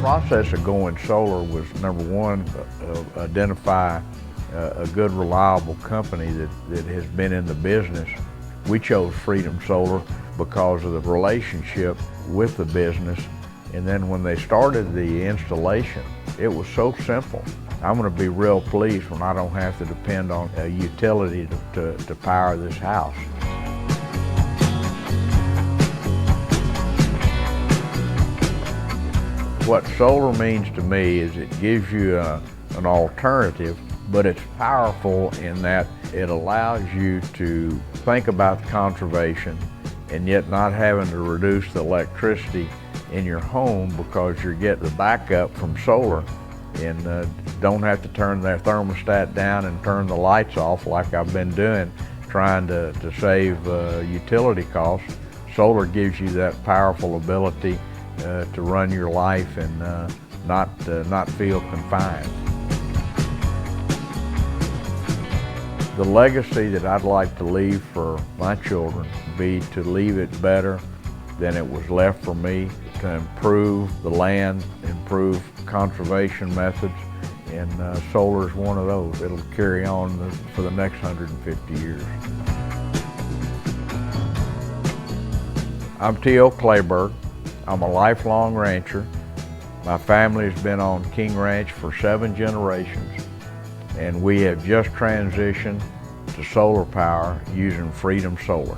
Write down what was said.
process of going solar was, number one, identify a good, reliable company that has been in the business. We chose Freedom Solar because of the relationship with the business. And then when they started the installation, it was so simple. I'm going to be real pleased when I don't have to depend on a utility to power this house. What solar means to me is it gives you an alternative, but it's powerful in that it allows you to think about conservation and yet not having to reduce the electricity in your home because you're getting the backup from solar and don't have to turn their thermostat down and turn the lights off like I've been doing, trying to save utility costs. Solar gives you that powerful ability to run your life and not feel confined. The legacy that I'd like to leave for my children would be to leave it better than it was left for me, to improve the land, improve conservation methods, and solar is one of those. It'll carry on for the next 150 years. I'm Tio Kleberg. I'm a lifelong rancher. My family has been on King Ranch for 7 generations, and we have just transitioned to solar power using Freedom Solar.